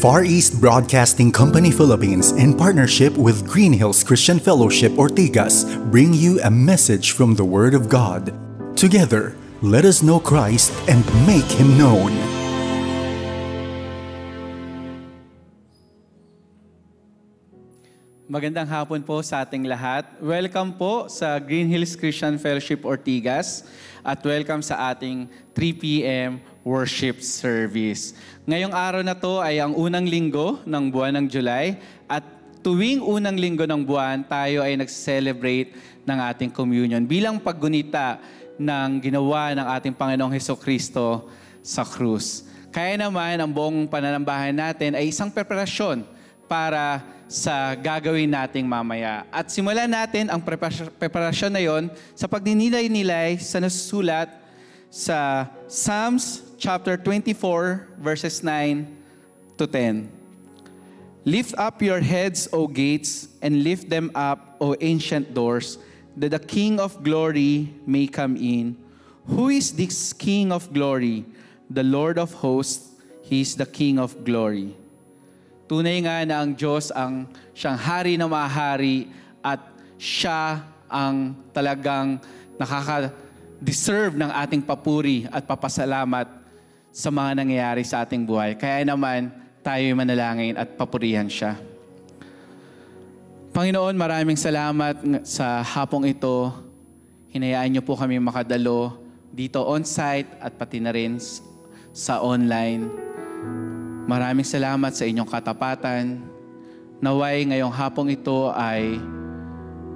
Far East Broadcasting Company Philippines, in partnership with Green Hills Christian Fellowship Ortigas, bring you a message from the Word of God. Together, let us know Christ and make Him known. Magandang hapon po sa ating lahat. Welcome po sa Green Hills Christian Fellowship Ortigas at welcome sa ating 3 p.m. worship service. Ngayong araw na to ay ang unang linggo ng buwan ng July at tuwing unang linggo ng buwan tayo ay nag-celebrate ng ating communion bilang paggunita ng ginawa ng ating Panginoong Hesukristo sa krus. Kaya naman ang buong pananambahan natin ay isang preparasyon para sa gagawin nating mamaya. At simulan natin ang preparasyon na yon sa pagninilay-nilay sa nasusulat sa Psalms chapter 24 verses 9 to 10. Lift up your heads, O gates, and lift them up, O ancient doors, that the King of glory may come in. Who is this King of glory? The Lord of hosts, He is the King of glory. Tunay nga na ang Diyos ang siyang hari na mahari at siya ang talagang nakaka-deserve ng ating papuri at papasalamat sa mga nangyayari sa ating buhay. Kaya naman tayo'y manalangin at papurihan siya. Panginoon, maraming salamat sa hapong ito. Hinayaan niyo po kami makadalo dito on-site at pati na rin sa online. Maraming salamat sa inyong katapatan. Naway ngayong hapong ito ay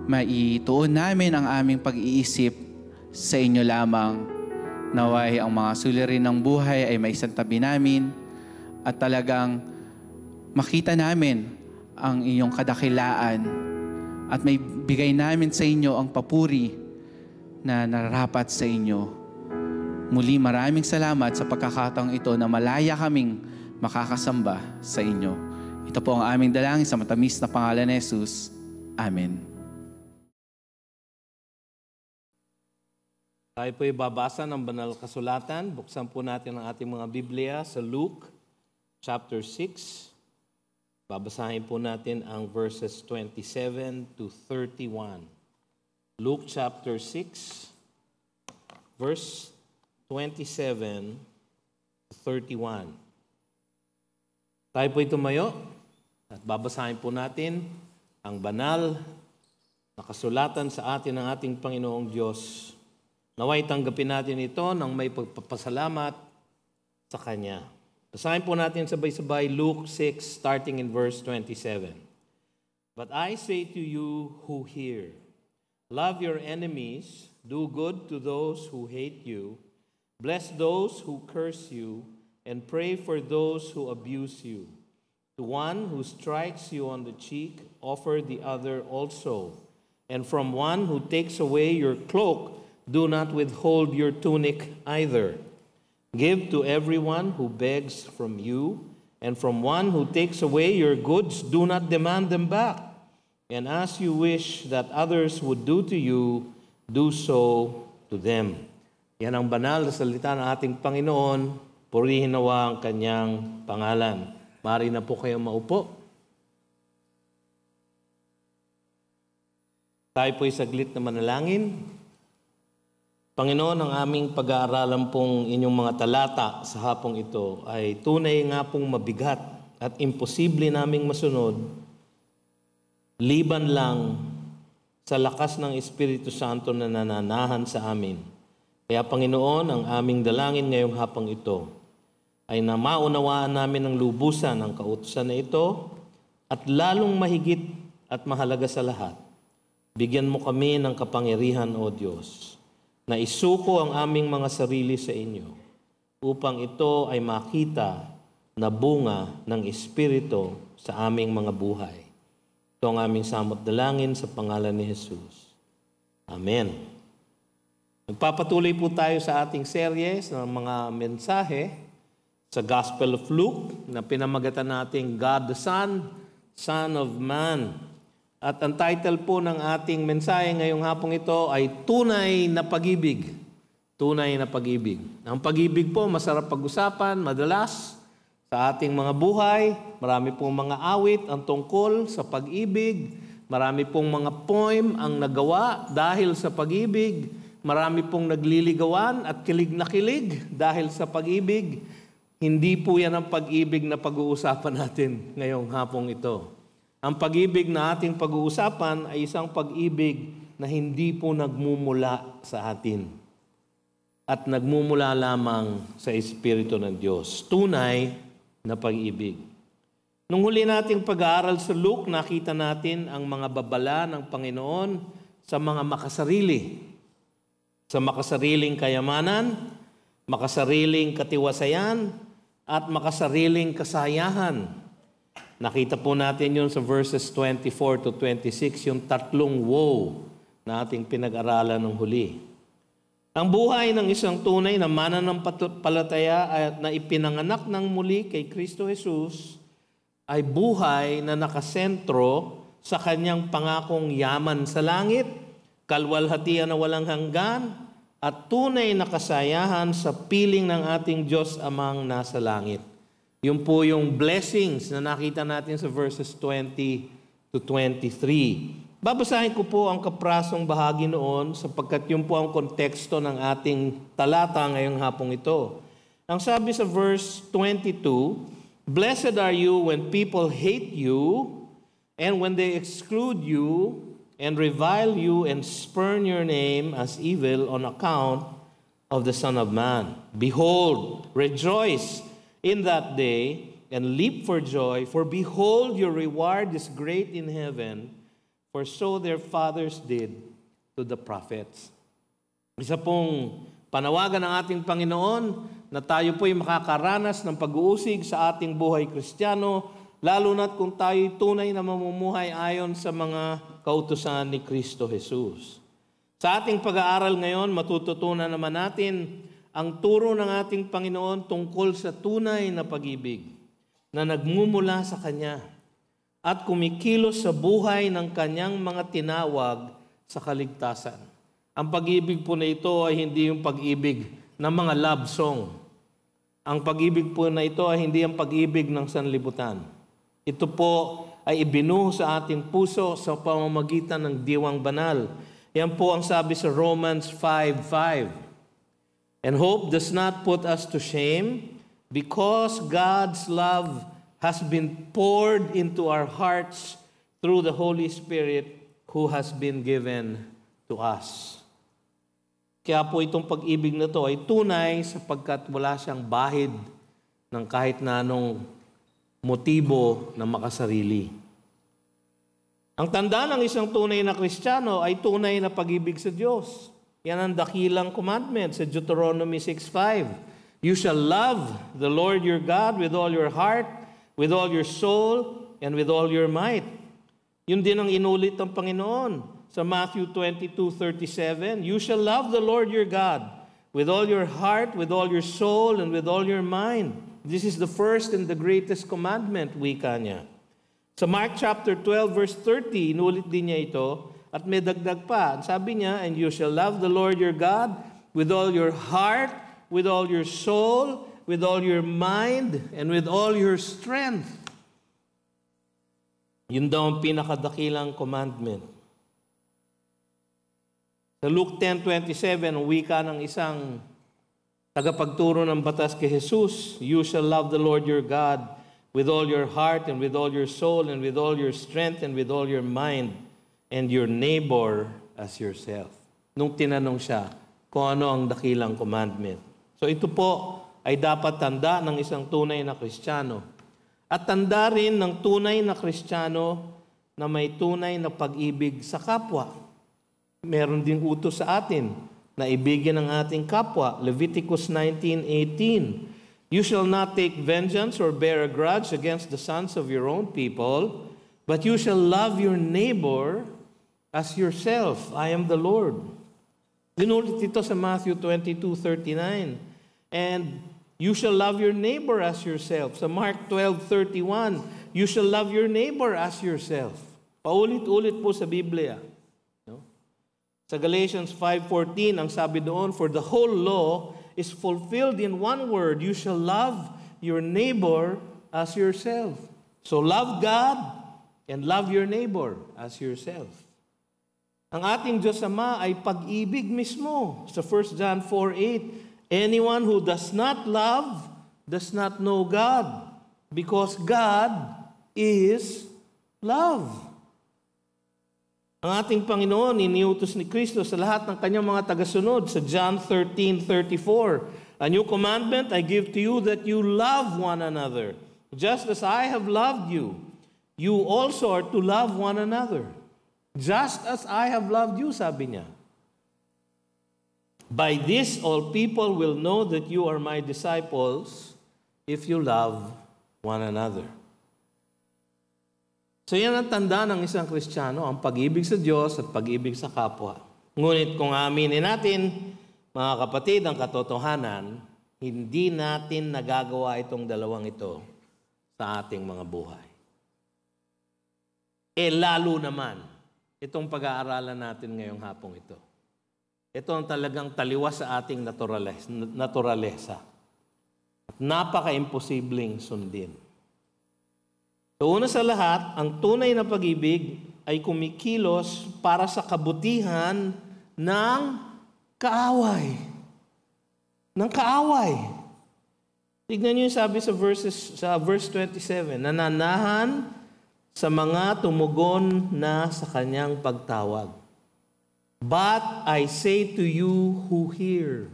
maituon namin ang aming pag-iisip sa inyo lamang. Naway ang mga suliranin ng buhay ay maisantabi namin at talagang makita namin ang inyong kadakilaan at may bigay namin sa inyo ang papuri na nararapat sa inyo. Muli maraming salamat sa pagkakataong ito na malaya kaming makakasamba sa inyo. Ito po ang aming dalangin sa matamis na pangalan ni Jesus. Amen. Tayo po'y babasa ng banal kasulatan. Buksan po natin ang ating mga Biblia sa Luke chapter 6. Babasahin po natin ang verses 27 to 31. Luke chapter 6, verse 27 to 31. Tayo po'y tumayo at babasahin po natin ang banal na kasulatan sa atin ng ating Panginoong Diyos. Naway tanggapin natin ito ng may pagpapasalamat sa Kanya. Basahin po natin sabay-sabay Luke 6 starting in verse 27. But I say to you who hear, love your enemies, do good to those who hate you, bless those who curse you, and pray for those who abuse you. To one who strikes you on the cheek, offer the other also. And from one who takes away your cloak, do not withhold your tunic either. Give to everyone who begs from you, and from one who takes away your goods, do not demand them back. And as you wish that others would do to you, do so to them. Yan ang banal na salita ng ating Panginoon. Purihin nawa ang kanyang pangalan. Maaari na po kayong maupo. Tayo po'y saglit na manalangin. Panginoon, ang aming pag-aaralan pong inyong mga talata sa hapong ito ay tunay nga pong mabigat at imposible naming masunod liban lang sa lakas ng Espiritu Santo na nananahan sa amin. Kaya Panginoon, ang aming dalangin ngayong hapong ito ay na maunawaan namin ang lubusan ng kautusan na ito at lalong mahigit at mahalaga sa lahat. Bigyan mo kami ng kapangyarihan, O Diyos, na isuko ang aming mga sarili sa inyo upang ito ay makita na bunga ng Espiritu sa aming mga buhay. Ito ang aming samot dalangin sa pangalan ni Jesus. Amen. Nagpapatuloy po tayo sa ating series ng mga mensahe sa Gospel of Luke na pinamagatan nating God the Son, Son of Man. At ang title po ng ating mensahe ngayong hapong ito ay Tunay na Pag-ibig. Tunay na pag-ibig. Ang pag-ibig po, masarap pag-usapan, madalas. Sa ating mga buhay, marami pong mga awit ang tungkol sa pag-ibig. Marami pong mga poem ang nagawa dahil sa pag-ibig. Marami pong nagliligawan at kilig na kilig dahil sa pag-ibig. Hindi po yan ang pag-ibig na pag-uusapan natin ngayong hapong ito. Ang pag-ibig na ating pag-uusapan ay isang pag-ibig na hindi po nagmumula sa atin at nagmumula lamang sa Espiritu ng Diyos. Tunay na pag-ibig. Nung huli nating pag-aaral sa Luke, nakita natin ang mga babala ng Panginoon sa mga makasarili. Sa makasariling kayamanan, makasariling katiwasayan, at makasariling kasayahan. Nakita po natin yun sa verses 24 to 26, yung tatlong woe na ating pinag-aralan ng huli. Ang buhay ng isang tunay na mananampalataya at na ipinanganak ng muli kay Kristo Jesus ay buhay na nakasentro sa kanyang pangakong yaman sa langit, kalwalhatian na walang hanggan, at tunay na kasayahan sa piling ng ating Diyos Amang nasa langit. Yun po yung blessings na nakita natin sa verses 20 to 23. Babasahin ko po ang kaprasong bahagi noon sapagkat yun po ang konteksto ng ating talata ngayong hapong ito. Ang sabi sa verse 22, "Blessed are you when people hate you, and when they exclude you, and revile you, and spurn your name as evil on account of the Son of Man. Behold, rejoice in that day, and leap for joy, for behold, your reward is great in heaven, for so their fathers did to the prophets." Isa pong panawagan ng ating Panginoon na tayo po'y makakaranas ng pag-uusig sa ating buhay Kristiyano, lalo na't kung tayo'y tunay na mamumuhay ayon sa mga kautusan ni Kristo Jesus. Sa ating pag-aaral ngayon, matututunan naman natin ang turo ng ating Panginoon tungkol sa tunay na pag-ibig na nagmumula sa Kanya at kumikilos sa buhay ng Kanyang mga tinawag sa kaligtasan. Ang pag-ibig po na ito ay hindi yung pag-ibig ng mga love song. Ang pag-ibig po na ito ay hindi ang pag-ibig ng sanlibutan. Ito po ay ibinuho sa ating puso sa pamamagitan ng diwang banal. Yan po ang sabi sa Romans 5:5. "And hope does not put us to shame, because God's love has been poured into our hearts through the Holy Spirit who has been given to us." Kaya po itong pag-ibig na ito ay tunay sapagkat wala siyang bahid ng kahit na anong motibo na makasarili. Ang tanda ng isang tunay na Kristiyano ay tunay na pag-ibig sa Diyos. Yan ang dakilang commandment sa Deuteronomy 6:5. "You shall love the Lord your God with all your heart, with all your soul, and with all your might." Yun din ang inulit ng Panginoon sa Matthew 22:37. "You shall love the Lord your God with all your heart, with all your soul, and with all your mind. This is the first and the greatest commandment," wika niya. Sa Mark chapter 12 verse 30, inulit din niya ito at may dagdag pa. Sabi niya, "And you shall love the Lord your God with all your heart, with all your soul, with all your mind, and with all your strength." Yun daw ang pinakadakilang commandment. Sa Luke 10:27, wika ng isang tagapagturo ng batas kay Jesus, "You shall love the Lord your God with all your heart and with all your soul and with all your strength and with all your mind, and your neighbor as yourself." Nung tinanong siya kung ano ang dakilang commandment. So ito po ay dapat tanda ng isang tunay na Kristiyano. At tanda rin ng tunay na Kristiyano na may tunay na pag-ibig sa kapwa. Meron ding utos sa atin na ibigin ang ating kapwa. Leviticus 19:18. "You shall not take vengeance or bear a grudge against the sons of your own people, but you shall love your neighbor as yourself. I am the Lord." Inulit ito sa Matthew 22:39. "And you shall love your neighbor as yourself." Sa Mark 12:31, "You shall love your neighbor as yourself." Paulit-ulit po sa Biblia. Sa Galatians 5:14, ang sabi doon, "For the whole law is fulfilled in one word, you shall love your neighbor as yourself. So love God and love your neighbor as yourself. Ang ating Diyos Ama ay pag-ibig mismo. Sa 1 John 4:8, anyone who does not love does not know God, because God is love. Ang ating Panginoon, iniutos ni Kristo sa lahat ng kanyang mga tagasunod sa John 13:34. A new commandment I give to you, that you love one another. Just as I have loved you, you also are to love one another. Just as I have loved you, sabi niya. By this all people will know that you are my disciples, if you love one another. So yan ang tanda ng isang Kristiyano, ang pag-ibig sa Diyos at pag-ibig sa kapwa. Ngunit kung aminin natin, mga kapatid, ang katotohanan, hindi natin nagagawa itong dalawang ito sa ating mga buhay. Lalo naman, itong pag-aaralan natin ngayong hapong ito. Ito ang talagang taliwas sa ating naturalesa. At napaka-imposibleng sundin. So una sa lahat, ang tunay na pag-ibig ay kumikilos para sa kabutihan ng kaaway. Ng kaaway. Tignan niyo yung sabi sa verse 27, nananahan sa mga tumugon na sa kanyang pagtawag. But I say to you who hear.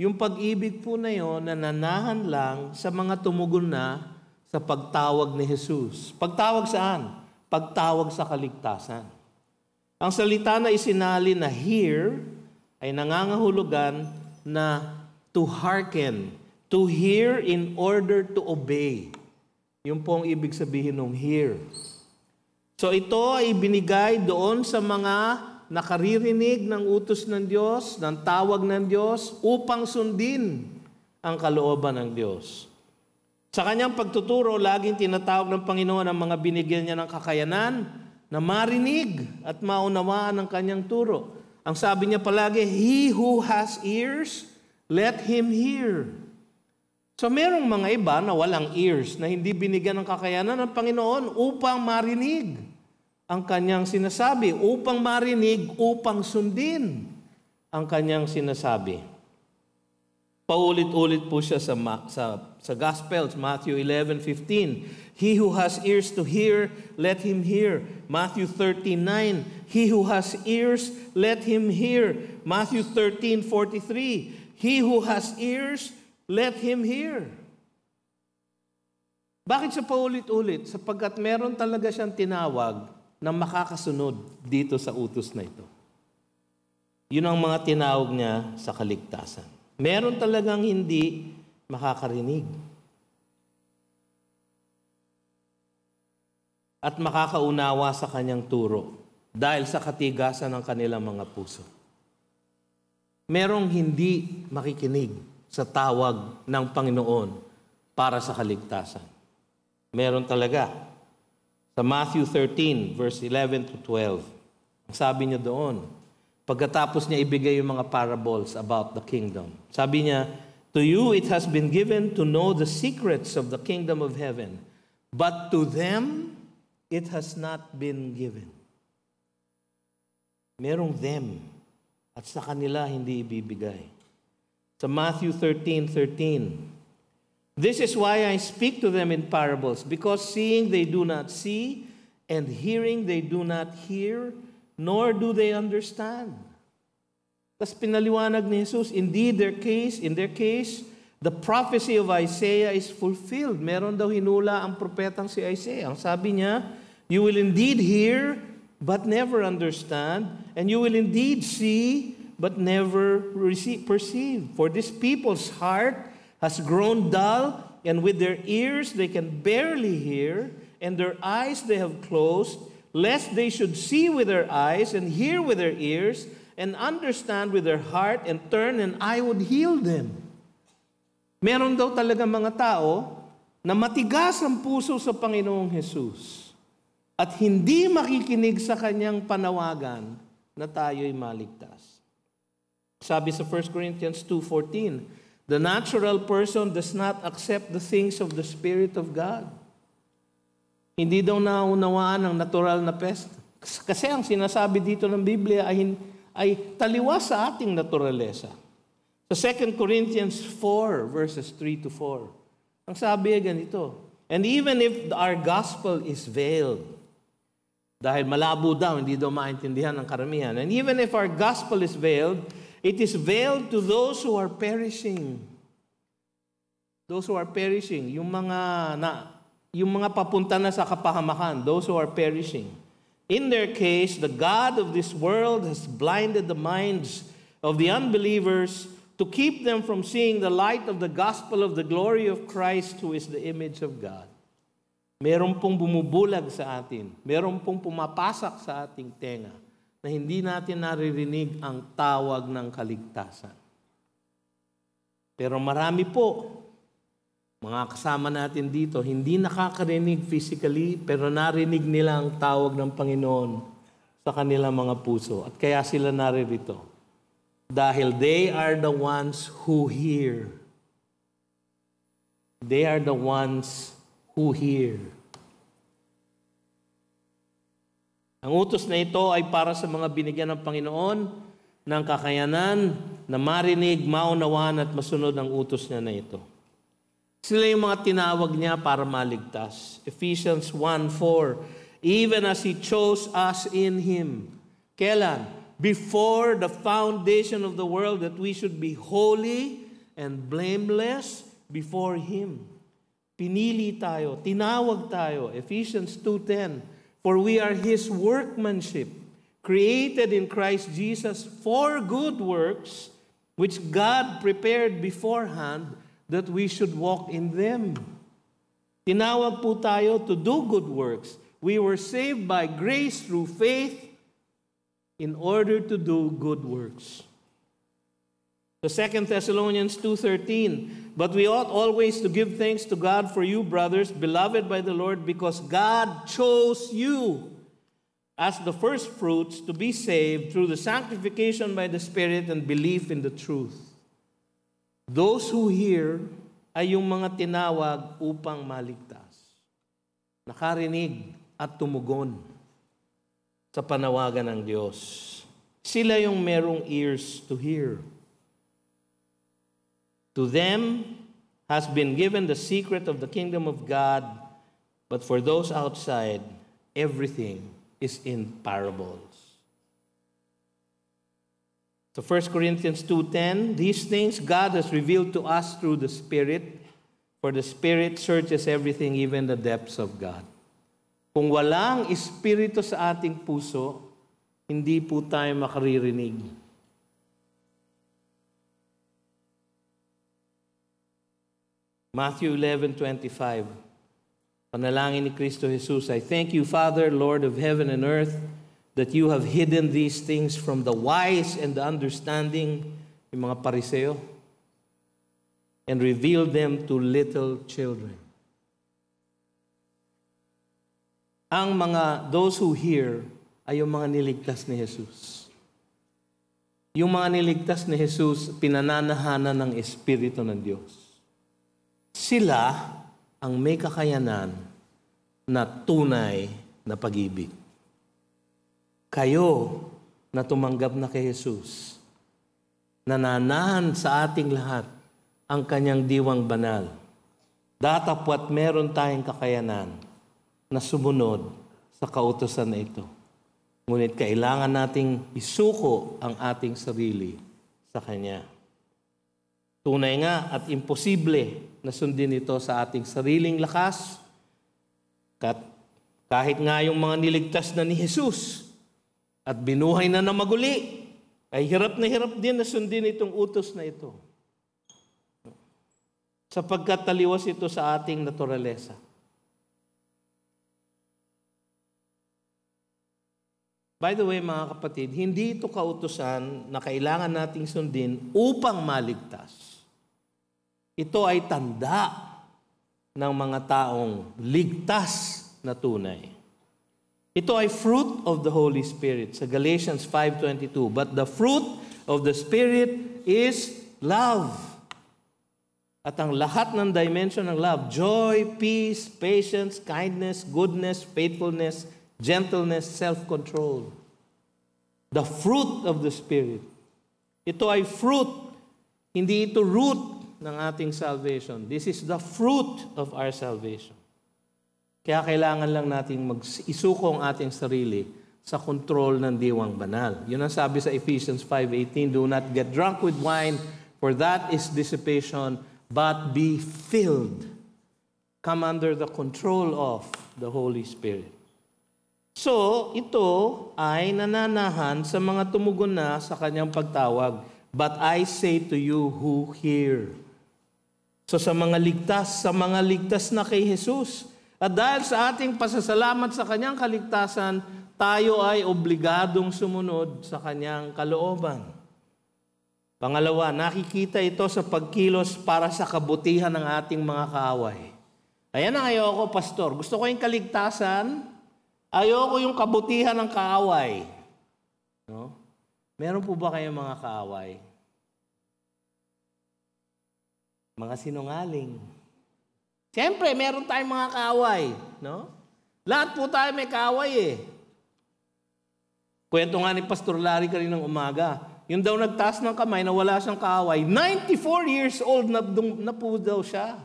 Yung pag-ibig po na yun, nananahan lang sa mga tumugon na sa pagtawag ni Jesus. Pagtawag saan? Pagtawag sa kaligtasan. Ang salita na isinali na hear ay nangangahulugan na to hearken. To hear in order to obey. Yung po ang ibig sabihin ng hear. So ito ay binigay doon sa mga nakaririnig ng utos ng Diyos, ng tawag ng Diyos, upang sundin ang kalooban ng Diyos. Sa kanyang pagtuturo, laging tinatawag ng Panginoon ang mga binigyan niya ng kakayanan na marinig at maunawaan ang kanyang turo. Ang sabi niya palagi, he who has ears, let him hear. So merong mga iba na walang ears, na hindi binigyan ng kakayanan ng Panginoon upang marinig ang kanyang sinasabi, upang marinig, upang sundin ang kanyang sinasabi. Paulit-ulit po siya sa Gospels, Matthew 11:15. He who has ears to hear, let him hear. Matthew 13:9. He who has ears, let him hear. Matthew 13:43. He who has ears, let him hear. Bakit siya paulit-ulit? Sapagkat meron talaga siyang tinawag na makakasunod dito sa utos na ito. Yun ang mga tinawag niya sa kaligtasan. Meron talagang hindi makakarinig. At makakaunawa sa kanyang turo dahil sa katigasan ng kanilang mga puso. Merong hindi makikinig sa tawag ng Panginoon para sa kaligtasan. Meron talaga. Sa Matthew 13, verse 11 to 12, ang sabi niya doon, pagkatapos niya ibigay yung mga parables about the kingdom, sabi niya, to you it has been given to know the secrets of the kingdom of heaven, but to them it has not been given. Merong them, at sa kanila hindi ibibigay. Sa Matthew 13:13, this is why I speak to them in parables, because seeing they do not see, and hearing they do not hear, nor do they understand. Tapos pinaliwanag ni Jesus, indeed in their case, the prophecy of Isaiah is fulfilled. Meron daw hinula ang propetang si Isaiah. Ang sabi niya, you will indeed hear, but never understand, and you will indeed see, but never perceive. For this people's heart has grown dull, and with their ears they can barely hear, and their eyes they have closed, lest they should see with their eyes, and hear with their ears, and understand with their heart, and turn, and I would heal them. Meron daw talaga mga tao na matigas ang puso sa Panginoong Jesus at hindi makikinig sa kanyang panawagan na tayo'y maligtas. Sabi sa 1 Corinthians 2:14, The natural person does not accept the things of the Spirit of God. Hindi daw naunawaan ang natural na pest. Kasi ang sinasabi dito ng Biblia ay taliwas sa ating naturalesa. Sa 2 Corinthians 4, verses 3 to 4, ang sabi ay ganito, and even if our gospel is veiled, dahil malabo daw, hindi daw maintindihan ng karamihan, and even if our gospel is veiled, it is veiled to those who are perishing. Those who are perishing, yung mga papunta na sa kapahamakan, those who are perishing. In their case, the God of this world has blinded the minds of the unbelievers to keep them from seeing the light of the gospel of the glory of Christ, who is the image of God. Meron pong bumubulag sa atin. Meron pong pumapasak sa ating tenga na hindi natin naririnig ang tawag ng kaligtasan. Pero marami po, mga kasama natin dito, hindi nakakarinig physically, pero narinig nila ang tawag ng Panginoon sa kanilang mga puso. At kaya sila naririto. Dahil they are the ones who hear. They are the ones who hear. Ang utos na ito ay para sa mga binigyan ng Panginoon ng kakayanan na marinig, maunawaan at masunod ang utos niya na ito. Sila yung mga tinawag niya para maligtas. Ephesians 1:4, even as He chose us in Him. Kailan? Before the foundation of the world, that we should be holy and blameless before Him. Pinili tayo, tinawag tayo. Ephesians 2:10, for we are His workmanship, created in Christ Jesus for good works, which God prepared beforehand that we should walk in them. Tinawag po tayo to do good works. We were saved by grace through faith in order to do good works. The 2 Thessalonians 2:13, but we ought always to give thanks to God for you, brothers, beloved by the Lord, because God chose you as the first fruits to be saved through the sanctification by the Spirit and belief in the truth. Those who hear ay yung mga tinawag upang maligtas. Nakarinig at tumugon sa panawagan ng Diyos. Sila yung merong ears to hear. To them has been given the secret of the kingdom of God, but for those outside, everything is in parables. So 1 Corinthians 2:10, these things God has revealed to us through the Spirit, for the Spirit searches everything, even the depths of God. Kung walang Espiritu sa ating puso, hindi po tayo makaririnig. Matthew 11:25, panalangin ni Kristo Jesus, I thank you, Father, Lord of heaven and earth, that you have hidden these things from the wise and the understanding, yung mga pariseo, and revealed them to little children. Those who hear ay yung mga niligtas ni Jesus. Yung mga niligtas ni Jesus, pinananahanan ng Espiritu ng Diyos. Sila ang may kakayanan na tunay na pag-ibig. Kayo na tumanggap na kay Jesus, nananahan sa ating lahat ang kanyang diwang banal. Datapwat meron tayong kakayanan na sumunod sa kautusan na ito. Ngunit kailangan nating isuko ang ating sarili sa Kanya. Tunay nga at imposible na sundin ito sa ating sariling lakas. Kahit nga yung mga niligtas na ni Jesus at binuhay na maguli, ay hirap na hirap din na sundin itong utos na ito. Sapagkat taliwas ito sa ating naturalesa. By the way, mga kapatid, hindi ito kautusan na kailangan nating sundin upang maligtas. Ito ay tanda ng mga taong ligtas na tunay. Ito ay fruit of the Holy Spirit sa Galatians 5:22. But the fruit of the Spirit is love, At ang lahat ng dimension ng love, joy, peace, patience, kindness, goodness, faithfulness, gentleness, self-control. The fruit of the Spirit. Ito ay fruit, hindi ito root ng ating salvation. This is the fruit of our salvation. Kaya kailangan lang nating isuko ang ating sarili sa kontrol ng diwang banal. Yun ang sabi sa Ephesians 5:18, do not get drunk with wine, for that is dissipation, but be filled. Come under the control of the Holy Spirit. So, ito ay nananahan sa mga tumugon na sa kanyang pagtawag. But I say to you who hear. So sa mga ligtas na kay Jesus. At dahil sa ating pasasalamat sa kanyang kaligtasan, tayo ay obligadong sumunod sa kanyang kalooban. Pangalawa, nakikita ito sa pagkilos para sa kabutihan ng ating mga kaaway. Ayan ang ayoko, pastor. Gusto ko yung kaligtasan, ayoko yung kabutihan ng kaaway. No? Meron po ba kayong mga kaaway? Mga sinungaling. Siyempre, meron tayong mga kaaway. No? Lahat po tayo may kaaway eh. Kwento nga ni Pastor Larry kaninang umaga. Yung daw nagtaas ng kamay na wala siyang kaaway. 94 years old na po daw siya.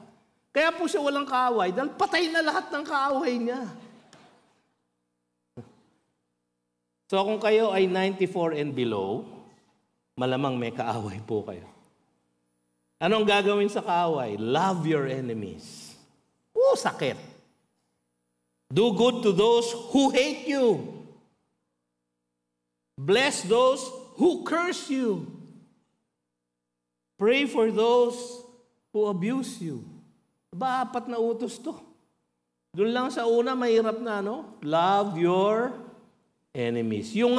Kaya po siya walang kaaway dahil patay na lahat ng kaaway niya. So kung kayo ay 94 and below, malamang may kaaway po kayo. Anong gagawin sa kaaway? Love your enemies. Sakit. Do good to those who hate you. Bless those who curse you. Pray for those who abuse you. Apat na utos to. Doon lang sa una, mahirap na, no? Love your enemies. Yung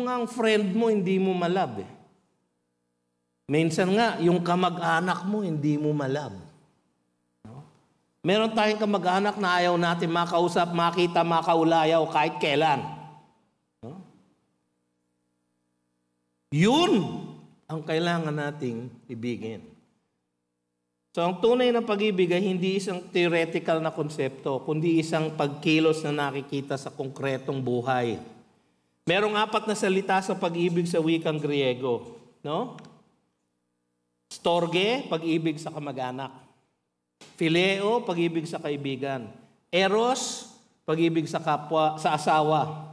ang friend mo, hindi mo malab eh. Minsan nga, yung kamag-anak mo, hindi mo malab. No? Meron tayong kamag-anak na ayaw natin makausap, makita, makaulayaw kahit kailan. No? Yun ang kailangan nating ibigin. So ang tunay na pag-ibig ay hindi isang theoretical na konsepto, kundi isang pagkilos na nakikita sa konkretong buhay. Merong 4 na salita sa pag-ibig sa wikang Griego. No? Storge, pag-ibig sa kamag-anak. Phileo, pag-ibig sa kaibigan. Eros, pag-ibig sa kapwa, sa asawa.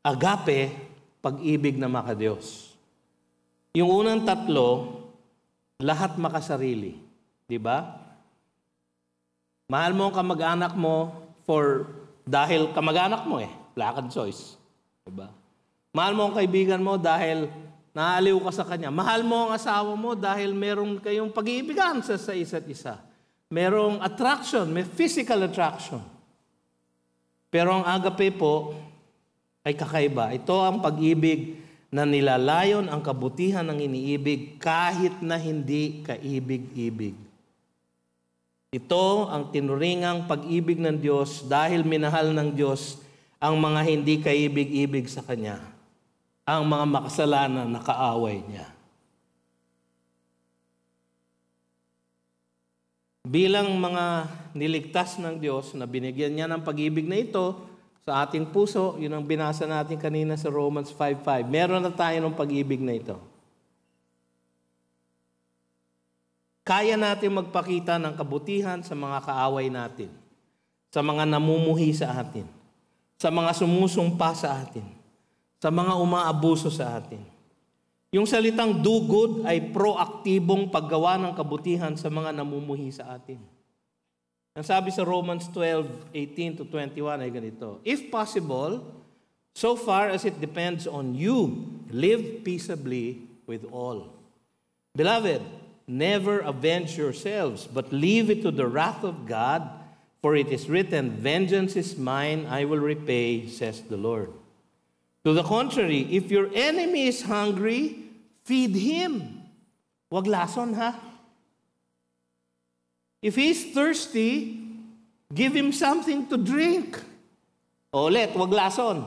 Agape, pag-ibig na makadiyos. Yung unang 3, lahat makasarili. Di ba? Mahal mo ang kamag-anak mo dahil kamag-anak mo eh. Wala kang choice. Di ba? Mahal mo ang kaibigan mo dahil naaliw ka sa kanya. Mahal mo ang asawa mo dahil meron kayong pag-iibigan sa isa't isa. Merong attraction, may physical attraction. Pero ang agape po ay kakaiba. Ito ang pag-ibig na nilalayon ang kabutihan ng iniibig kahit na hindi kaibig-ibig. Ito ang tinuringang pag-ibig ng Diyos dahil minahal ng Diyos ang mga hindi kaibig-ibig sa Kanya, ang mga makasalanan na kaaway niya. Bilang mga niligtas ng Diyos na binigyan niya ng pag-ibig na ito sa ating puso, yun ang binasa natin kanina sa Romans 5:5. Meron na tayo ng pag-ibig na ito. Kaya natin magpakita ng kabutihan sa mga kaaway natin, sa mga namumuhi sa atin, sa mga sumusumpa sa atin, sa mga umaabuso sa atin. Yung salitang do good ay proaktibong paggawa ng kabutihan sa mga namumuhi sa atin. Ang sabi sa Romans 12:18-21 ay ganito, if possible, so far as it depends on you, live peaceably with all. Beloved, never avenge yourselves, but leave it to the wrath of God, for it is written, vengeance is mine, I will repay, says the Lord. To the contrary, if your enemy is hungry, feed him. Wag lason ha. If he's thirsty, give him something to drink. Ulit, wag lason.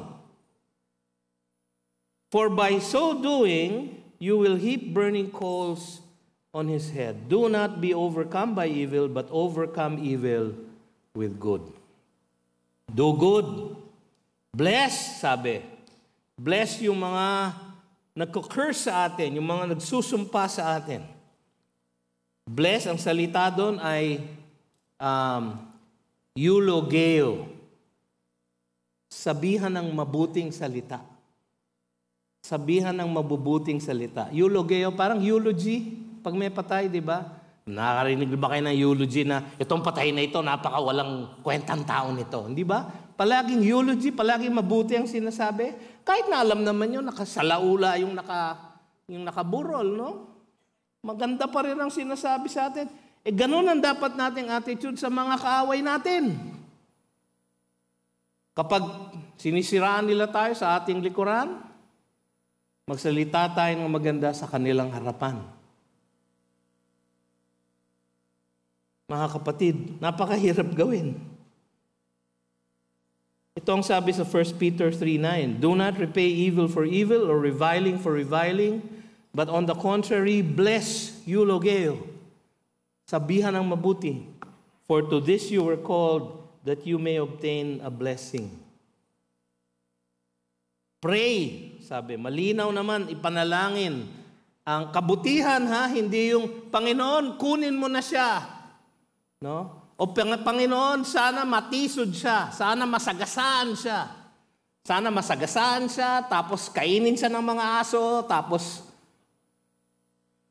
For by so doing, you will heap burning coals on his head. Do not be overcome by evil, but overcome evil with good. Do good. Bless, sabi. Bless yung mga nagko-curse sa atin, yung mga nagsusumpa sa atin. Bless, ang salita doon ay eulogeo. Sabihan ng mabuting salita. Sabihan ng mabubuting salita. Eulogeo, parang eulogy. Pag may patay, di ba? Nakakarinig ba kayo ng eulogy na itong patay na ito, napakawalang kwentang tao nito? Hindi ba? Palaging eulogy, palaging mabuti ang sinasabi. Kahit na alam naman yun, nakasalaula yung nakaburol, no? Maganda pa rin ang sinasabi sa atin. Ganun ang dapat nating attitude sa mga kaaway natin. Kapag sinisiraan nila tayo sa ating likuran, magsalita tayo ng maganda sa kanilang harapan. Mga kapatid, napakahirap gawin. Ito ang sabi sa 1 Peter 3:9, do not repay evil for evil or reviling for reviling, but on the contrary, bless, eulogeo. Sabihan ng mabuti. For to this you were called, that you may obtain a blessing. Pray, sabi, malinaw naman, ipanalangin. Ang kabutihan, hindi yung, Panginoon, kunin mo na siya. No? O Panginoon, sana matisod siya. Sana masagasaan siya. Sana masagasaan siya, tapos kainin siya ng mga aso, tapos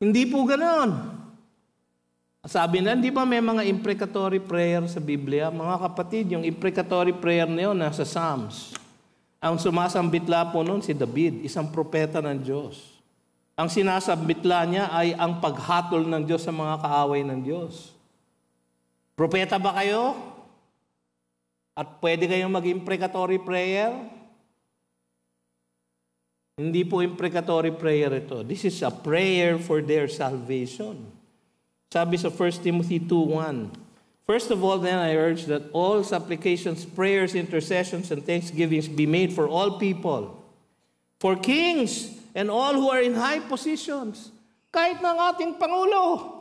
hindi po ganoon. Sabi na, di ba may mga imprecatory prayer sa Biblia? Mga kapatid, yung imprecatory prayer na yun, nasa Psalms. Ang sumasambitla po noon si David, isang propeta ng Diyos. Ang sinasambitla niya ay ang paghatol ng Diyos sa mga kaaway ng Diyos. Propeta ba kayo? At pwede kayong mag-imprecatory prayer? Hindi po imprecatory prayer ito. This is a prayer for their salvation. Sabi sa 1 Timothy 2:1, first of all, then I urge that all supplications, prayers, intercessions, and thanksgivings be made for all people, for kings and all who are in high positions, kahit ng ating Pangulo.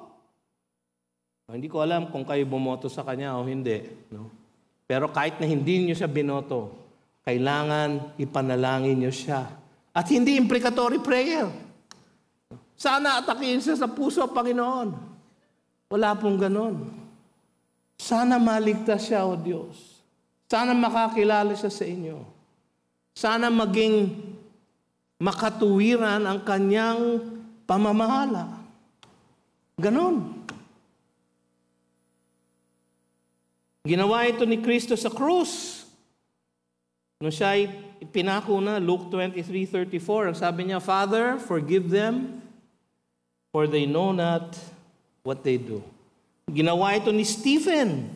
Hindi ko alam kung kayo bumoto sa kanya o hindi. No? Pero kahit na hindi niyo siya binoto, kailangan ipanalangin niyo siya. At hindi imprecatory prayer. Sana atakihin siya sa puso, Panginoon. Wala pong ganon. Sana maligtas siya, O Diyos. Sana makakilala siya sa inyo. Sana maging makatuwiran ang kanyang pamamahala. Ganon. Ginawa ito ni Kristo sa krus. Nung siya ay pinako na, Luke 23:34, ang sabi niya, Father, forgive them, for they know not what they do. Ginawa ito ni Stephen.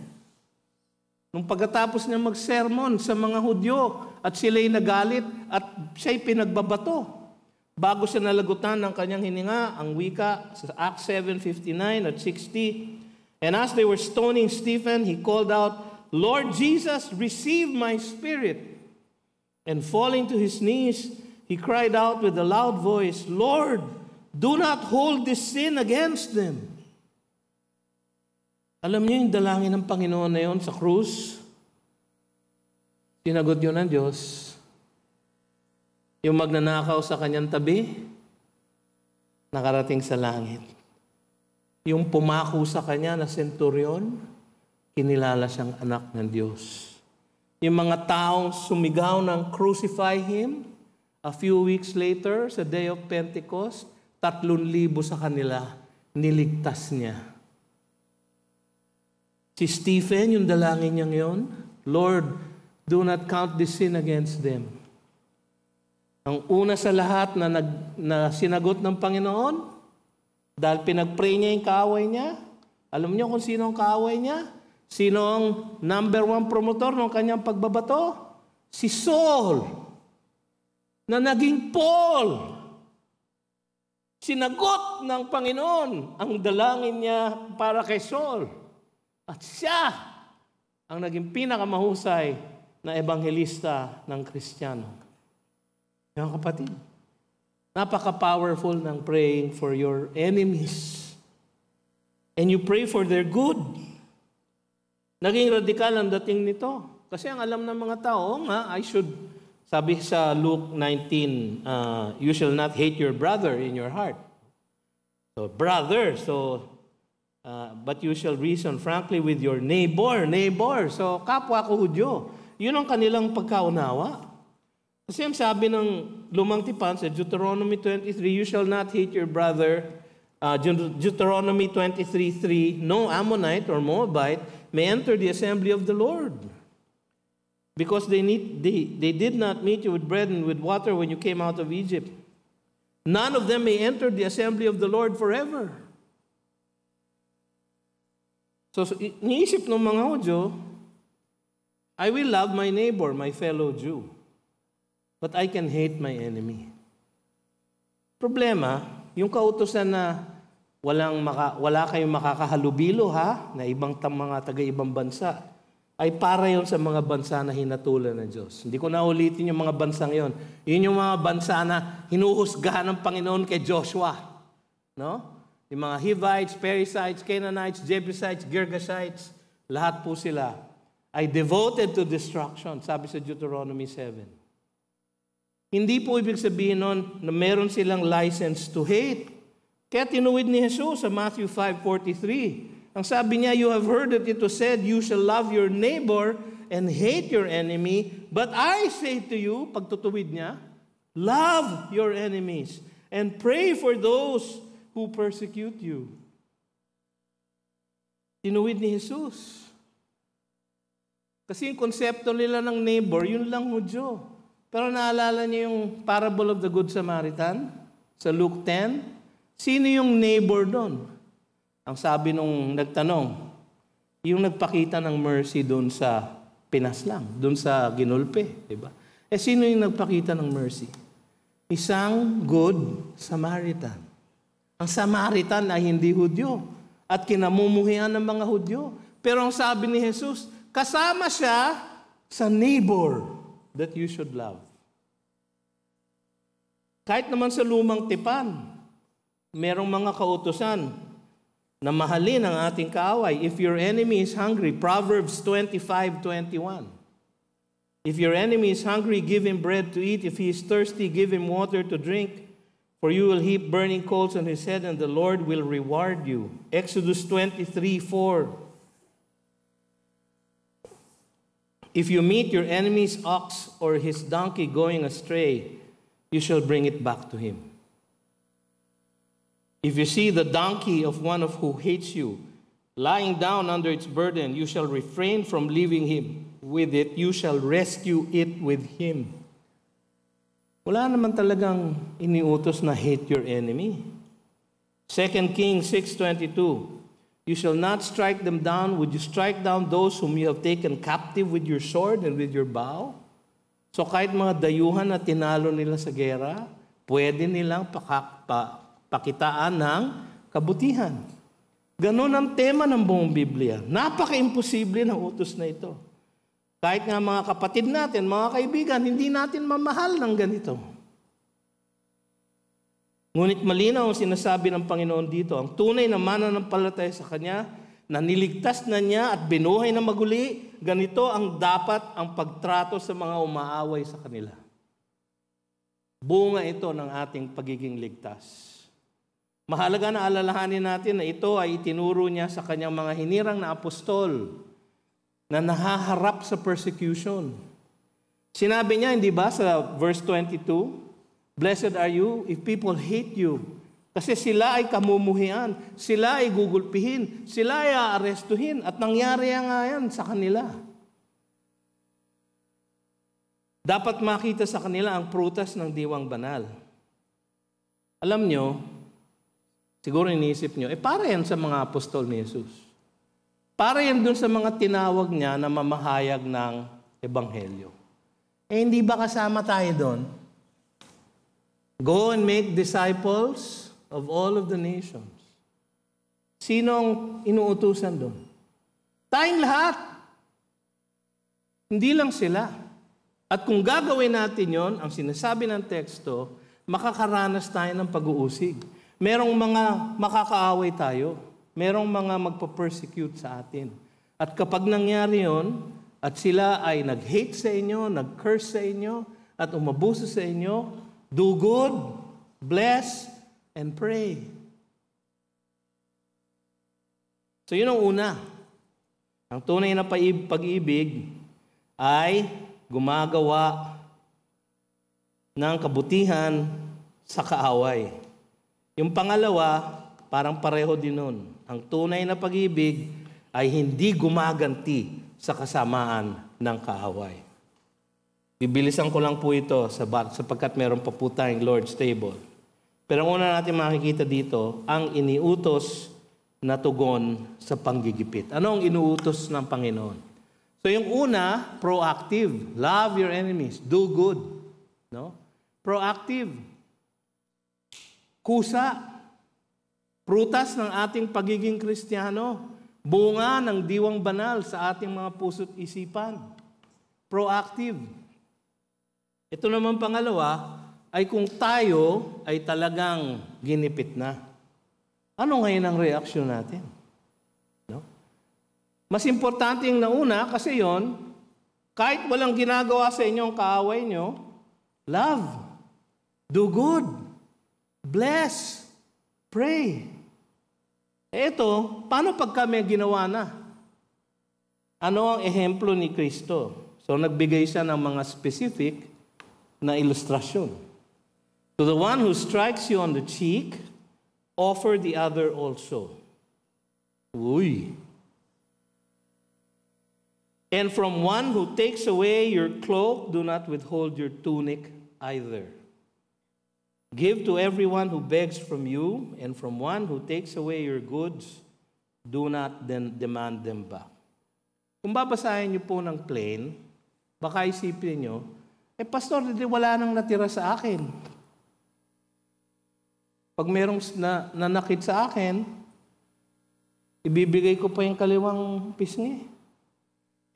Nung pagkatapos niya mag-sermon sa mga Hudyo, at sila'y nagalit, at siya'y pinagbabato. Bago siya nalagutan ng kanyang hininga, ang wika sa Acts 7:59 at 60, and as they were stoning Stephen, he called out, Lord Jesus, receive my spirit. And falling to his knees, he cried out with a loud voice, Lord, do not hold this sin against them. Alam niyo yung dalangin ng Panginoon na yun sa krus? Sinagot yun ng Diyos. Yung magnanakaw sa kanyang tabi, nakarating sa langit. Yung pumako sa kanya na senturyon, kinilala siyang anak ng Diyos. Yung mga taong sumigaw ng crucify Him, a few weeks later, sa day of Pentecost, 3,000 sa kanila, niligtas niya. Si Stephen, yung dalangin niyang yon, Lord, do not count this sin against them. Ang una sa lahat na sinagot ng Panginoon, dahil pinag-pray niya yung kaaway niya. Alam niyo kung sino ang kaaway niya? Sino ang number 1 promotor ng kanyang pagbabato? Si Saul, na naging Paul. Sinagot ng Panginoon ang dalangin niya para kay Saul. At siya ang naging pinakamahusay na ebanghelista ng Kristiyano. Mga kapatid, napaka-powerful ng praying for your enemies. and you pray for their good. Naging radikal ang dating nito. Kasi ang alam ng mga tao, sabi sa Luke 19, you shall not hate your brother in your heart. So, brother, but you shall reason frankly with your neighbor. So, kapwa ko Hudyo. Yun ang kanilang pagkaunawa. Kasi ang sabi ng lumang tipan sa Deuteronomy 23, you shall not hate your brother. Deuteronomy 23:3, no Ammonite or Moabite may enter the assembly of the Lord. Because they did not meet you with bread and with water when you came out of Egypt. None of them may enter the assembly of the Lord forever. So niisip ng mga Hudyo, I will love my neighbor, my fellow Jew, but I can hate my enemy. Problema, yung kautusan na wala kayong makakahalubilo na ibang mga taga-ibang bansa, ay para yon sa mga bansa na hinatulan ng Diyos. Hindi ko na ulitin yung mga bansang yon. Yun yung mga bansa na hinuhusgahan ng Panginoon kay Joshua. No? Yung mga Hivites, Perizzites, Canaanites, Jebusites, Girgashites, lahat po sila ay devoted to destruction, sabi sa Deuteronomy 7. Hindi po ibig sabihin nun na meron silang license to hate. Kaya tinuwid ni Jesus sa Matthew 5:43. Ang sabi niya, you have heard that it was said, you shall love your neighbor and hate your enemy. But I say to you, pagtutuwid niya, love your enemies and pray for those who persecute you. Tinuwid ni Jesus. Kasi yung konsepto nila ng neighbor, yun lang Hudyo. Pero naalala niyo yung parable of the Good Samaritan sa Luke 10? Sino yung neighbor doon? Ang sabi nung nagtanong, yung nagpakita ng mercy doon sa pinaslang, doon sa ginulpe, diba? Sino yung nagpakita ng mercy? Isang good Samaritan. Ang Samaritan ay hindi Hudyo at kinamumuhian ng mga Hudyo. Pero ang sabi ni Jesus, kasama siya sa neighbor that you should love. Kahit naman sa lumang tipan, merong mga kautusan na mahalin ang ating kaaway. If your enemy is hungry, Proverbs 25:21. If your enemy is hungry, give him bread to eat. If he is thirsty, give him water to drink. For you will heap burning coals on his head, and the Lord will reward you. Exodus 23:4. If you meet your enemy's ox or his donkey going astray, you shall bring it back to him. If you see the donkey of one of who hates you lying down under its burden, you shall refrain from leaving him with it. You shall rescue it with him. Wala naman talagang iniutos na hate your enemy. 2 Kings 6:22. You shall not strike them down. Would you strike down those whom you have taken captive with your sword and with your bow? So kahit mga dayuhan na tinalo nila sa gera, pwede nilang pakitaan ng kabutihan. Ganon ang tema ng buong Biblia. Napaka-imposible ng utos na ito. Kahit nga mga kapatid natin, mga kaibigan, hindi natin mamahal ng ganito. Ngunit malinaw ang sinasabi ng Panginoon dito, ang tunay na mananampalataya sa Kanya, na niligtas na Niya at binuhay na maguli, ganito ang dapat ang pagtrato sa mga umaaway sa kanila. Bunga ito ng ating pagiging ligtas. Mahalaga na alalahanin natin na ito ay itinuro niya sa kanyang mga hinirang na apostol na nahaharap sa persecution. Sinabi niya, hindi ba sa verse 22, blessed are you if people hate you. Kasi sila ay kamumuhian, sila ay gugulpihin, sila ay aarestuhin, at nangyari nga yan sa kanila. Dapat makita sa kanila ang prutas ng diwang banal. Alam nyo, siguro iniisip nyo, para yan sa mga apostol ni Jesus. Para yan dun sa mga tinawag niya na mamahayag ng ebanghelyo. Hindi ba kasama tayo doon? Go and make disciples of all of the nations. Sinong inuutusan doon? Tayong lahat. Hindi lang sila. At kung gagawin natin yon, ang sinasabi ng teksto, makakaranas tayo ng pag-uusig. Merong mga makakaaway tayo. merong mga magpa-persecute sa atin. At kapag nangyari yon, at sila ay nag-hate sa inyo, nag-curse sa inyo, at umabuso sa inyo, do good, bless, and pray. So yun ang una. Ang tunay na pag-ibig ay gumagawa ng kabutihan sa kaaway. Yung pangalawa, parang pareho din nun. Ang tunay na pag-ibig ay hindi gumaganti sa kasamaan ng kaaway. Bibilisan ko lang po ito sapagkat meron pa po tayong Lord's table. Pero ang una natin makikita dito, ang iniutos na tugon sa panggigipit. Ano ang inuutos ng Panginoon? So yung una, proactive. Love your enemies. Do good. No? Proactive. Kusa. Prutas ng ating pagiging Kristiyano. Bunga ng diwang banal sa ating mga puso't isipan. Proactive. Ito naman pangalawa, ay kung tayo ay talagang ginipit na. Ano ngayon ang reaksyon natin? No? Mas importante yung nauna kasi yon, kahit walang ginagawa sa inyong kaaway nyo, love, do good, bless, pray. Ito, paano pag kami ginawa na? Ano ang ehemplo ni Kristo? So nagbigay siya ng mga specific na ilustrasyon. To the one who strikes you on the cheek, offer the other also. Uy. And from one who takes away your cloak, do not withhold your tunic either. Give to everyone who begs from you, and from one who takes away your goods, do not then demand them back. Kung babasahin niyo po ng plain, baka isipin niyo, pastor, wala nang natira sa akin. Pag merong nanakit sa akin, ibibigay ko pa yung kaliwang pisngi.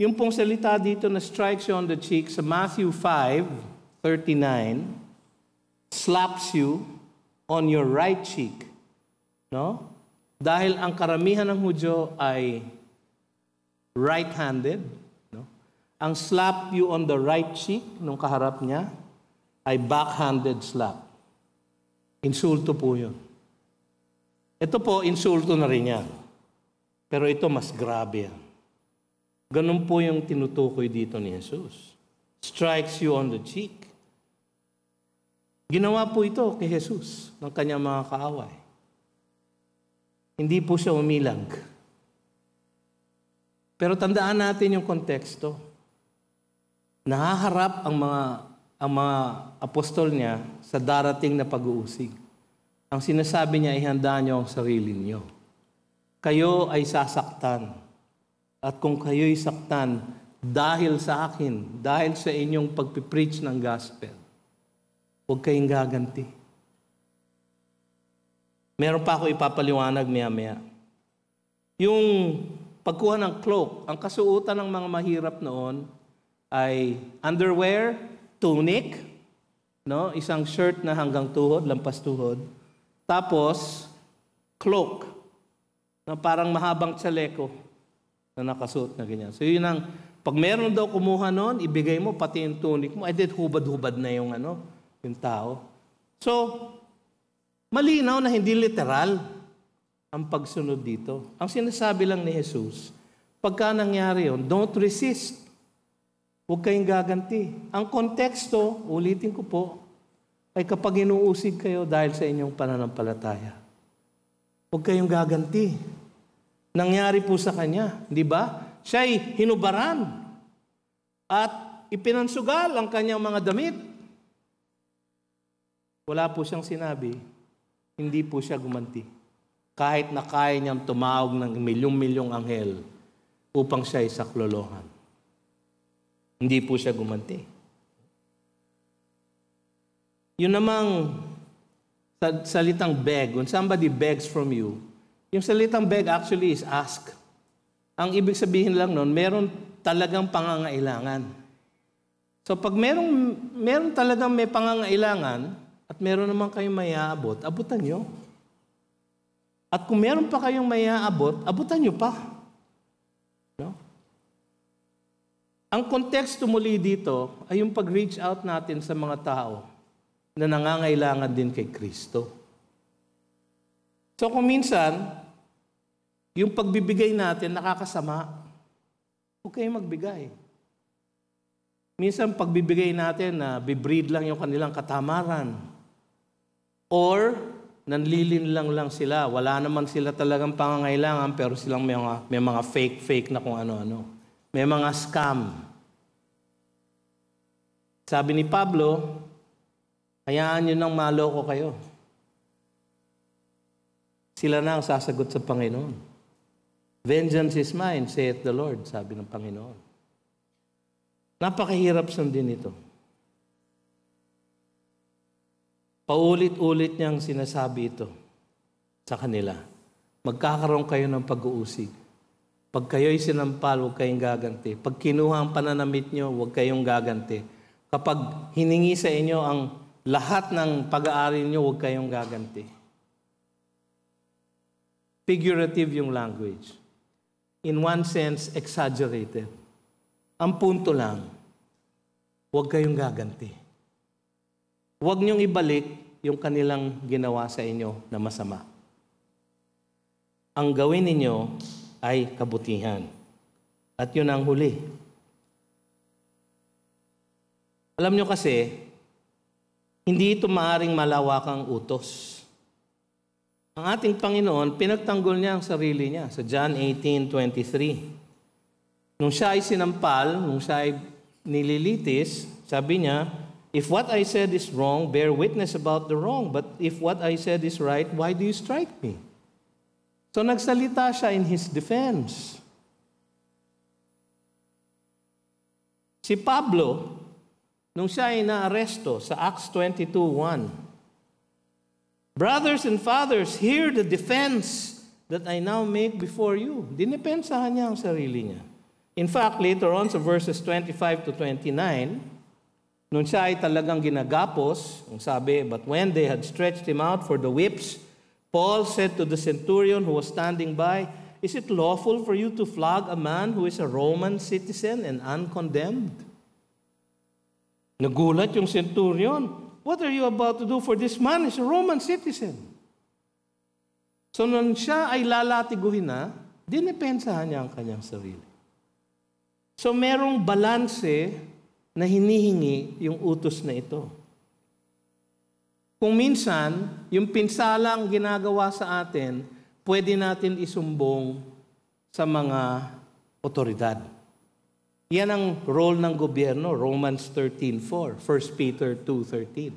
Yung pong salita dito na strikes you on the cheek sa Matthew 5:39, slaps you on your right cheek. No? Dahil ang karamihan ng Hudyo ay right-handed. No? Ang slap you on the right cheek, nung kaharap niya, ay backhanded slap. Insulto po yun. Ito po, insulto na rin yan. Pero ito, mas grabe yan. Ganun po yung tinutukoy dito ni Jesus. Strikes you on the cheek. Ginawa po ito kay Jesus ng kanyang mga kaaway. Hindi po siya umilag. Pero tandaan natin yung konteksto. Nahaharap ang mga apostol niya sa darating na pag-uusig. Ang sinasabi niya, ihanda niyo ang sarili niyo. Kayo ay sasaktan. At kung kayo'y saktan dahil sa akin, dahil sa inyong pagpipreach ng gospel, huwag kayong gaganti. Meron pa ako ipapaliwanag maya-maya. Yung pagkuha ng cloak, ang kasuotan ng mga mahirap noon ay underwear, tunic, no? Isang shirt na hanggang tuhod, lampas tuhod. Tapos, cloak, na parang mahabang tsaleko na nakasuot na ganyan. So yun ang, pag meron daw kumuha noon, ibigay mo pati yung tunic mo, ay hubad-hubad na yung yung tao. So, malinaw na hindi literal ang pagsunod dito. Ang sinasabi lang ni Jesus, pagka nangyari yun, don't resist. Huwag kayong gaganti. Ang konteksto, ulitin ko po, ay kapag inuusig kayo dahil sa inyong pananampalataya. Huwag kayong gaganti. Nangyari po sa kanya, di ba? Siya'y hinubaran at ipinansugal ang kanyang mga damit. Wala po siyang sinabi, hindi po siya gumanti. Kahit na kaya niyang tumawag ng milyong-milyong anghel upang siya isaklolohan. Hindi po siya gumanti. Yun namang salitang beg, when somebody begs from you, yung salitang beg actually is ask. Ang ibig sabihin lang nun, meron talagang pangangailangan. So pag meron talagang may pangangailangan, at meron naman kayong may aabot, abutan nyo. At kung meron pa kayong may aabot, abutan nyo pa. No? Ang konteksto muli dito ay yung pag-reach out natin sa mga tao na nangangailangan din kay Kristo. So kung minsan, yung pagbibigay natin nakakasama, huwag kayong magbigay. Minsan pagbibigay natin na bibreed lang yung kanilang katamaran. Or nanlilin lang sila. Wala naman sila talagang pangangailangan pero silang may mga fake na kung ano-ano. May mga scam. Sabi ni Pablo, hayaan nyo nang maloko kayo. Sila na ang sasagot sa Panginoon. Vengeance is mine, saith the Lord, sabi ng Panginoon. Napakahirap sundin ito. Paulit-ulit niyang sinasabi ito sa kanila. Magkakaroon kayo ng pag-uusig. Pag kayo'y sinampal, huwag kayong gaganti. Pag kinuha ang pananamit niyo, huwag kayong gaganti. Kapag hiningi sa inyo ang lahat ng pag-aari niyo, huwag kayong gaganti. Figurative yung language. In one sense, exaggerated. Ang punto lang, huwag kayong gaganti. Huwag niyong ibalik yung kanilang ginawa sa inyo na masama. Ang gawin ninyo ay kabutihan. At yun ang huli. Alam nyo kasi, hindi ito maaring malawakang utos. Ang ating Panginoon, pinagtanggol niya ang sarili niya sa John 18:23. Nung siya ay sinampal, nung siya ay nililitis, sabi niya, if what I said is wrong, bear witness about the wrong. But if what I said is right, why do you strike me? So nagsalita siya in his defense. Si Pablo, nung siya ay naaresto sa Acts 22:1, brothers and fathers, hear the defense that I now make before you. Dinipensahan niya ang sarili niya. In fact, later on sa verses 25 to 29, nung siya ay talagang ginagapos, ang sabi, but when they had stretched him out for the whips, Paul said to the centurion who was standing by, is it lawful for you to flog a man who is a Roman citizen and uncondemned? Nagulat yung centurion. What are you about to do for this man? He's a Roman citizen. So nung siya ay lalatiguhin na, dinipensahan niya ang kanyang sarili. So merong balanse na hinihingi yung utos na ito. Kung minsan, yung pinsalang ginagawa sa atin, pwede natin isumbong sa mga otoridad. Yan ang role ng gobyerno, Romans 13:4, 1 Peter 2:13.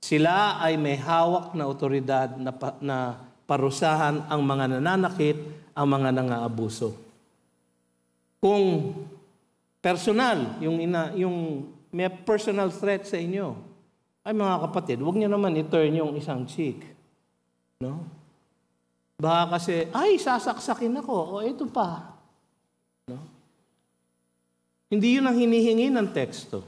Sila ay may hawak na otoridad na parusahan ang mga nananakit, ang mga nangaabuso. Kung personal, yung may personal threat sa inyo, ay mga kapatid, huwag niyo naman i-turn yung isang cheek. No? Baka kasi, ay, sasaksakin ako, o ito pa. No? Hindi yun ang hinihingi ng teksto.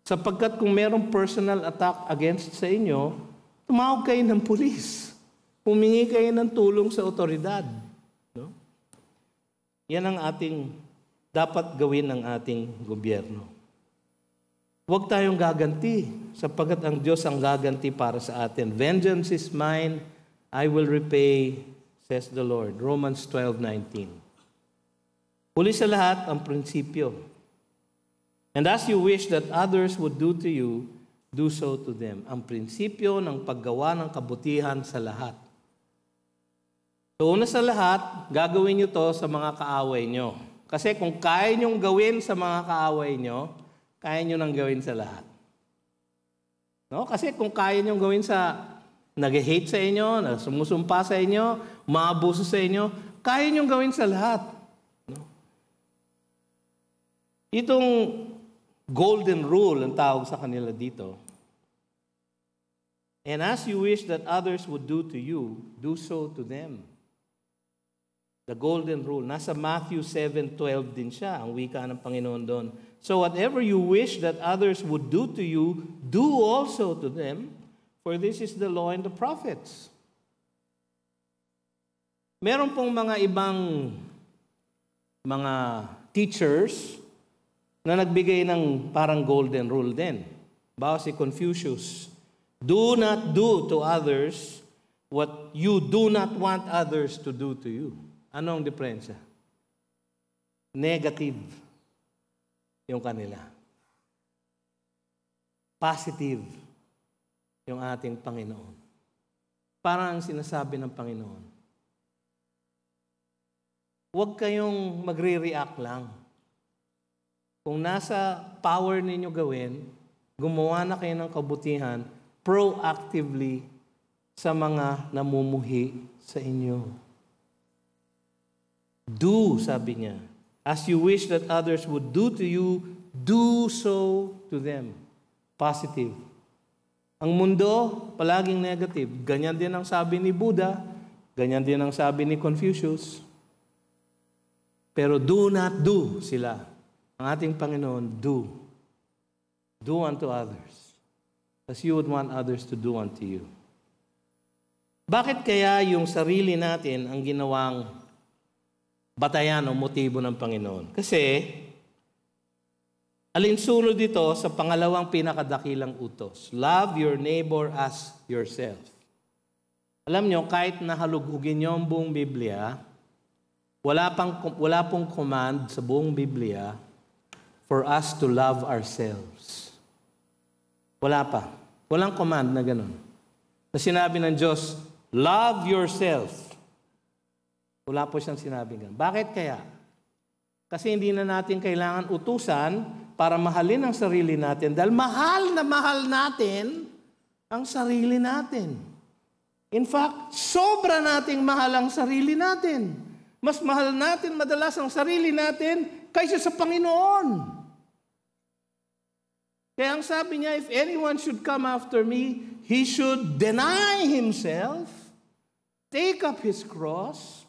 Sapagkat kung merong personal attack against sa inyo, tumawag kayo ng pulis. Humingi kayo ng tulong sa otoridad. No? Yan ang ating dapat gawin ng ating gobyerno. Huwag tayong gaganti, sapagkat ang Diyos ang gaganti para sa atin. Vengeance is mine, I will repay, says the Lord. Romans 12:19. Huli sa lahat, ang prinsipyo. And as you wish that others would do to you, do so to them. Ang prinsipyo ng paggawa ng kabutihan sa lahat. So una sa lahat, gagawin nyo to sa mga kaaway nyo. Kasi kung kaya nyong gawin sa mga kaaway nyo, kaya nyo nang gawin sa lahat. No? Kasi kung kaya nyong gawin sa nag-hate sa inyo, sumusumpa sa inyo, maabuso sa inyo, kaya nyong gawin sa lahat. No? Itong golden rule ang tawag sa kanila dito. And as you wish that others would do to you, do so to them. The golden rule. Nasa Matthew 7:12 din siya, ang wika ng Panginoon doon. So whatever you wish that others would do to you, do also to them, for this is the law and the prophets. Meron pong mga ibang mga teachers na nagbigay ng parang golden rule din. Bawa si Confucius, do not do to others what you do not want others to do to you. Ano ang diferensya? Negative yung kanila. Positive yung ating Panginoon. Parang ang sinasabi ng Panginoon, huwag kayong magre-react lang. Kung nasa power ninyo gawin, gumawa na kayo ng kabutihan proactively sa mga namumuhi sa inyo. Do, sabi niya, as you wish that others would do to you, do so to them. Positive. Ang mundo, palaging negative. Ganyan din ang sabi ni Buddha, ganyan din ang sabi ni Confucius. Pero do not do sila. Ang ating Panginoon, do. Do unto others as you would want others to do unto you. Bakit kaya yung sarili natin ang ginawang batayan o motibo ng Panginoon? Kasi, alinsunod dito sa pangalawang pinakadakilang utos. Love your neighbor as yourself. Alam nyo, kahit nahalugugin nyo ang buong Biblia, wala pong command sa buong Biblia for us to love ourselves. Wala pa. Walang command na ganun. Na sinabi ng Diyos, love yourself. Wala po siyang sinabi ganun. Bakit kaya? Kasi hindi na natin kailangan utusan para mahalin ang sarili natin dahil mahal na mahal natin ang sarili natin. In fact, sobra nating mahal ang sarili natin. Mas mahal natin madalas ang sarili natin kaysa sa Panginoon. Kaya ang sabi niya, if anyone should come after me, he should deny himself, take up his cross,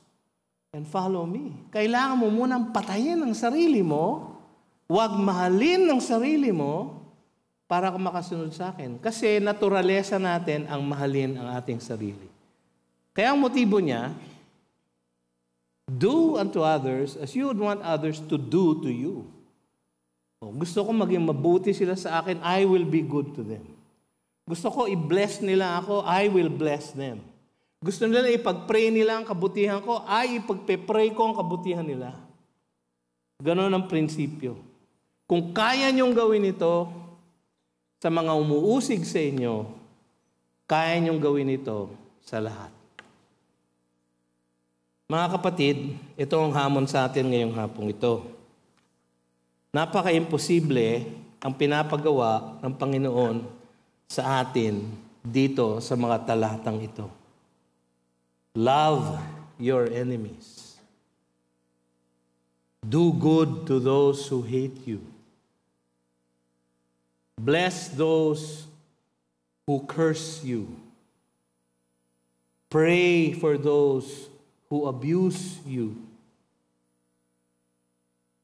and follow me. Kailangan mo munang patayin ang sarili mo, huwag mahalin ang sarili mo, para ka makasunod sa akin. Kasi naturalesa natin ang mahalin ang ating sarili. Kaya ang motibo niya, do unto others as you would want others to do to you. Gusto ko maging mabuti sila sa akin, I will be good to them. Gusto ko i-bless nila ako, I will bless them. Gusto nila ipag-pray nila ang kabutihan ko, ay ipag-pray ko ang kabutihan nila. Ganon ang prinsipyo. Kung kaya niyong gawin ito sa mga umuusig sa inyo, kaya niyong gawin ito sa lahat. Mga kapatid, ito ang hamon sa atin ngayong hapong ito. Napaka-imposible ang pinapagawa ng Panginoon sa atin dito sa mga talatang ito. Love your enemies. Do good to those who hate you. Bless those who curse you. Pray for those who abuse you.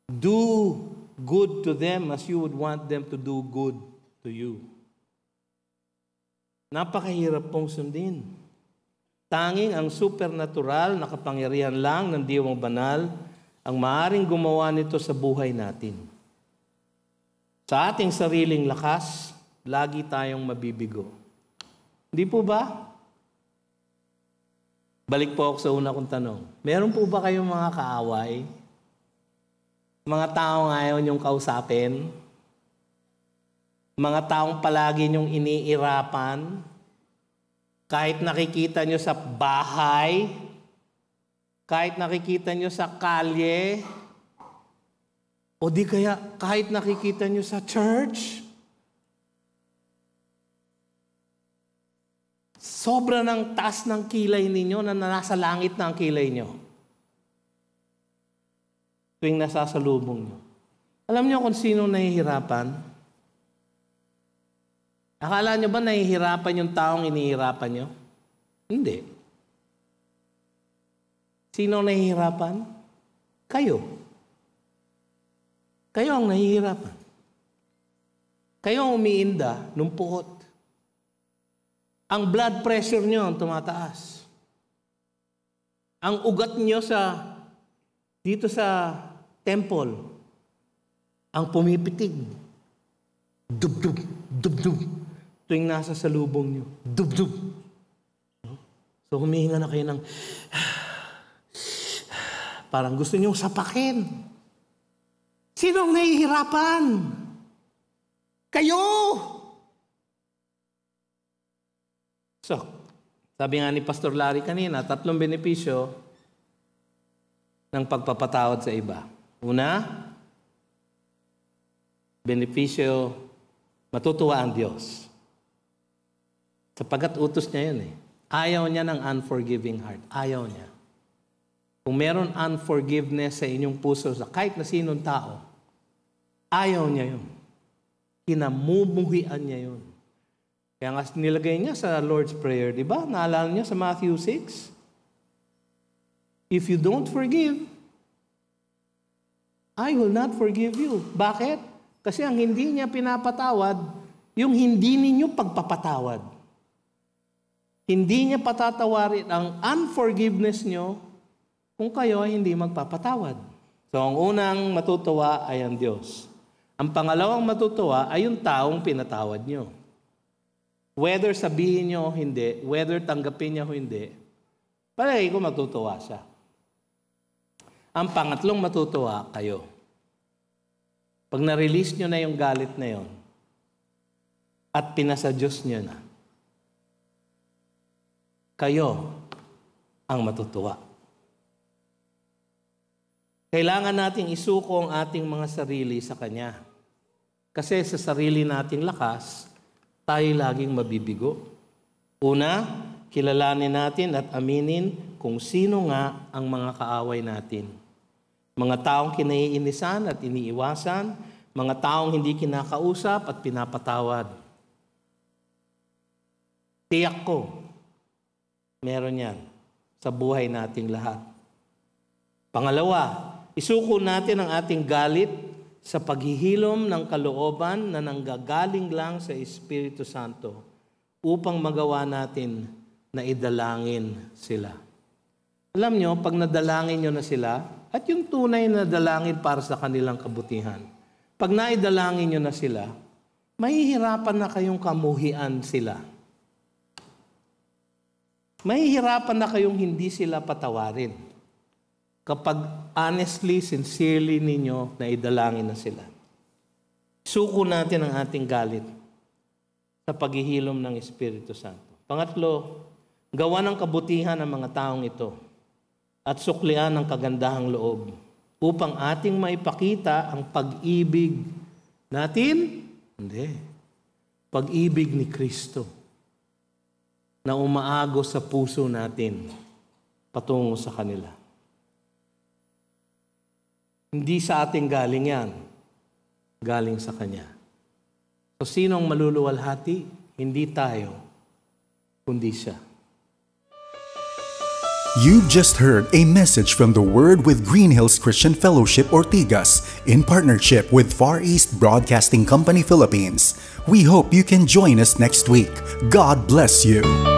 Do good to them as you would want them to do good to you. Napakahirap pong sundin. Tanging ang supernatural na kapangyarihan lang ng Diyawang Banal ang maaaring gumawa nito sa buhay natin. Sa ating sariling lakas, lagi tayong mabibigo. Hindi po ba? Balik po ako sa una kong tanong. Meron po ba kayong mga kaaway? Mga taong ayaw niyong kausapin? Mga taong palagi niyong iniirapan? Kahit nakikita niyo sa bahay? Kahit nakikita niyo sa kalye? O di kaya kahit nakikita niyo sa church? Sobra ng taas ng kilay ninyo na nasa langit na ang kilay nyo. Tuwing nasasalubong nyo. Alam nyo kung sino nahihirapan? Akala nyo ba nahihirapan yung taong inihirapan nyo? Hindi. Sino nahihirapan? Kayo. Kayo ang nahihirapan. Kayo ang umiinda nung puot. Ang blood pressure nyo ang tumataas. Ang ugat nyo dito sa temple, ang pumipitig. Dub-dub, dub-dub. Tuwing nasa salubong nyo, dub-dub. So humihinga na kayo ng parang gusto nyo sapakin. Sinong nahihirapan? Kayo! So, sabi nga ni Pastor Larry kanina, 3 benepisyo ng pagpapatawad sa iba. Una, benepisyo, matutuwa ang Diyos. Sapagat utos niya yun eh. Ayaw niya ng unforgiving heart. Ayaw niya. Kung meron unforgiveness sa inyong puso sa kahit na sinong tao, ayaw niya yun. Kinamumuhian niya yun. Kaya nga nilagay niya sa Lord's Prayer, di ba? Naalala niya sa Matthew 6? If you don't forgive, I will not forgive you. Bakit? Kasi ang hindi niya pinapatawad, yung hindi ninyo pagpapatawad. Hindi niya patatawarin ang unforgiveness nyo kung kayo ay hindi magpapatawad. So, ang unang matutuwa ay ang Diyos. Ang pangalawang matutuwa ay yung taong pinatawad nyo. Whether sabihin nyo o hindi, whether tanggapin niya o hindi, palagi ko matutuwa siya. Ang pangatlong matutuwa, kayo. Pag na-release nyo na yung galit na yon at pinasa Diyos nyo na, kayo ang matutuwa. Kailangan nating isuko ang ating mga sarili sa Kanya. Kasi sa sarili nating lakas, tayo laging mabibigo. Una, kilalanin natin at aminin kung sino nga ang mga kaaway natin. Mga taong kinaiinisan at iniiwasan, mga taong hindi kinakausap at pinapatawad. Tiyak ko, meron yan sa buhay nating lahat. Pangalawa, isuko natin ang ating galit sa paghihilom ng kalooban na nanggagaling lang sa Espiritu Santo upang magawa natin na idalangin sila. Alam nyo, pag nadalangin nyo na sila, at yung tunay na dalangin para sa kanilang kabutihan, pag naidalangin nyo na sila, mahihirapan na kayong kamuhian sila. Mahihirapan na kayong hindi sila patawarin kapag honestly, sincerely ninyo na idalangin na sila. Suko natin ang ating galit sa paghihilom ng Espiritu Santo. Pangatlo, gawa ng kabutihan ng mga taong ito at suklian ng kagandahang loob upang ating maipakita ang pag-ibig natin? Hindi. Pag-ibig ni Kristo na umaagos sa puso natin patungo sa kanila. Hindi sa ating galing yan. Galing sa Kanya. So, sinong maluluwalhati? Hindi tayo, kundi siya. You've just heard a message from the Word with Green Hills Christian Fellowship Ortigas in partnership with Far East Broadcasting Company Philippines. We hope you can join us next week. God bless you.